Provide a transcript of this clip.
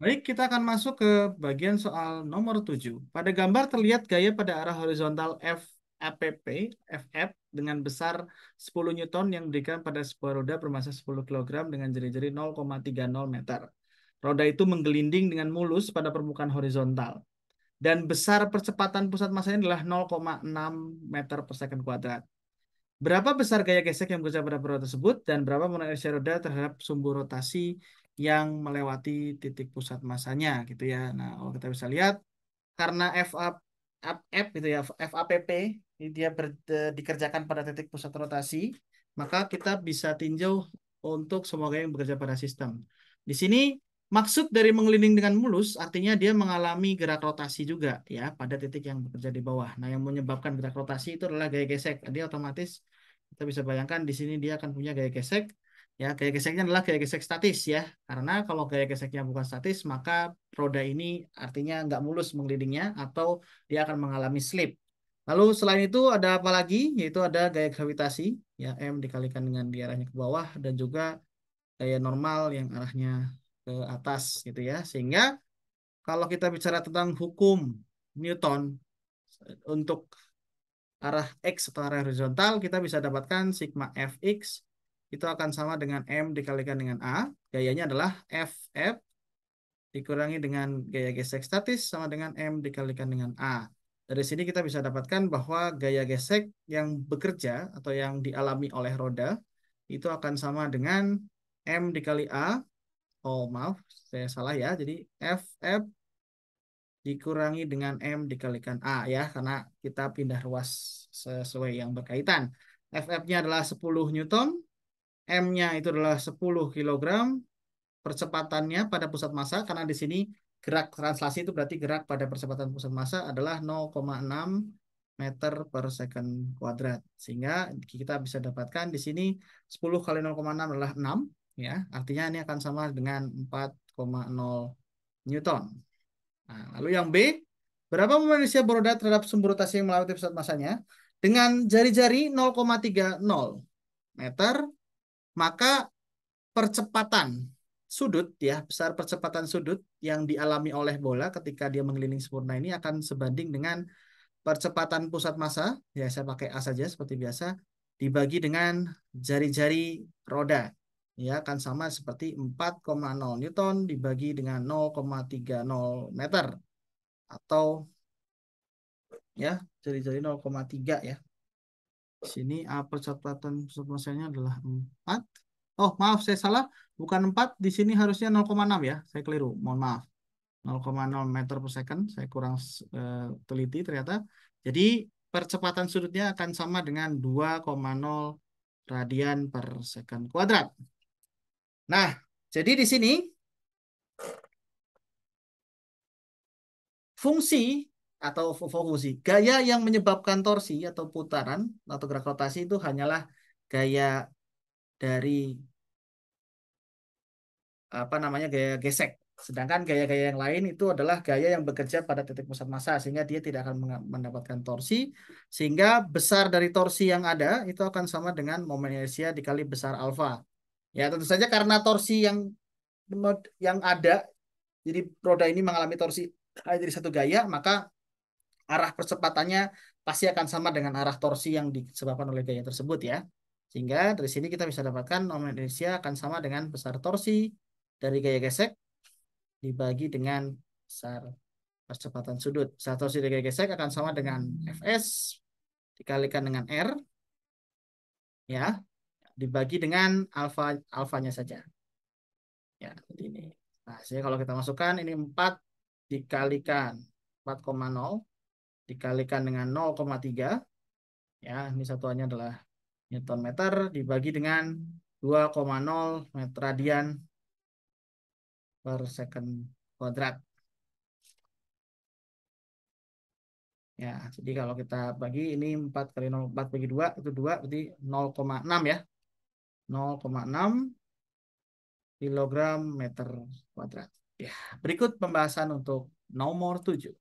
Baik, kita akan masuk ke bagian soal nomor 7. Pada gambar terlihat gaya pada arah horizontal FAPP, FF dengan besar 10 Newton yang diberikan pada sebuah roda bermassa 10 kg dengan jari-jari 0,30 meter. Roda itu menggelinding dengan mulus pada permukaan horizontal. Dan besar percepatan pusat massanya adalah 0,6 meter per second kuadrat. Berapa besar gaya gesek yang bekerja pada roda tersebut dan berapa moment inersia roda terhadap sumbu rotasi yang melewati titik pusat massanya gitu ya. Nah, kalau kita bisa lihat karena FAP gitu ya, FAPP ini dia dikerjakan pada titik pusat rotasi, maka kita bisa tinjau untuk semua gaya yang bekerja pada sistem. Di sini maksud dari mengeliling dengan mulus artinya dia mengalami gerak rotasi juga ya pada titik yang bekerja di bawah. Nah, yang menyebabkan gerak rotasi itu adalah gaya gesek. Jadi otomatis kita bisa bayangkan di sini dia akan punya gaya gesek. Ya, gaya geseknya adalah gaya gesek statis ya. Karena kalau gaya geseknya bukan statis, maka roda ini artinya nggak mulus mengelilingnya atau dia akan mengalami slip. Lalu selain itu ada apa lagi? Yaitu ada gaya gravitasi, ya M dikalikan dengan dia arahnya ke bawah dan juga gaya normal yang arahnya ke atas gitu ya. Sehingga kalau kita bicara tentang hukum Newton untuk arah X atau arah horizontal, kita bisa dapatkan sigma Fx itu akan sama dengan M dikalikan dengan A. Gayanya adalah Ff dikurangi dengan gaya gesek statis sama dengan M dikalikan dengan A. Dari sini kita bisa dapatkan bahwa gaya gesek yang bekerja atau yang dialami oleh roda itu akan sama dengan M dikali A. Oh, maaf, saya salah ya. Jadi Ff dikurangi dengan M dikalikan A ya, karena kita pindah ruas sesuai yang berkaitan. FF-nya adalah 10 Newton, M-nya itu adalah 10 kilogram, percepatannya pada pusat massa, karena di sini gerak translasi itu berarti gerak pada percepatan pusat massa adalah 0,6 meter per second kuadrat. Sehingga kita bisa dapatkan di sini 10 kali 0,6 adalah 6, ya. Artinya ini akan sama dengan 4,0 Newton. Nah, lalu yang B, berapa moment inersia beroda terhadap sumbu rotasi yang melewati pusat massanya? Dengan jari-jari 0,30 meter, maka percepatan sudut ya, besar percepatan sudut yang dialami oleh bola ketika dia mengelilingi sempurna ini akan sebanding dengan percepatan pusat massa, ya saya pakai A saja seperti biasa, dibagi dengan jari-jari roda. Ya, akan sama seperti 4,0 Newton dibagi dengan 0,30 meter atau ya jari-jari 0,3 ya. Di sini percepatan pusat massanya adalah 4. Oh, maaf saya salah, bukan 4, di sini harusnya 0,6 ya. Saya keliru, mohon maaf. 0,0 meter per second, saya kurang teliti ternyata. Jadi percepatan sudutnya akan sama dengan 2,0 radian per second kuadrat. Nah, jadi di sini fungsi atau fungsi gaya yang menyebabkan torsi atau putaran atau gerak rotasi itu hanyalah gaya dari apa namanya gaya gesek. Sedangkan gaya-gaya yang lain itu adalah gaya yang bekerja pada titik pusat massa sehingga dia tidak akan mendapatkan torsi, sehingga besar dari torsi yang ada itu akan sama dengan momen inersia dikali besar alfa. Ya tentu saja karena torsi yang ada, jadi roda ini mengalami torsi dari satu gaya, maka arah percepatannya pasti akan sama dengan arah torsi yang disebabkan oleh gaya tersebut ya. Sehingga dari sini kita bisa dapatkan momen inersia akan sama dengan besar torsi dari gaya gesek dibagi dengan besar percepatan sudut. Besar torsi dari gaya gesek akan sama dengan Fs dikalikan dengan R ya, dibagi dengan alfanya saja. Ya, seperti ini. Nah, jadi kalau kita masukkan ini 4 dikalikan 4,0 dikalikan dengan 0,3 ya, ini satuannya adalah Newton meter dibagi dengan 2,0 meter radian per second kuadrat. Ya, jadi kalau kita bagi ini 4 kali 0, 4 bagi 2 itu 2 berarti 0,6 ya. 0,6 kilogram meter kuadrat. Ya, berikut pembahasan untuk nomor 7.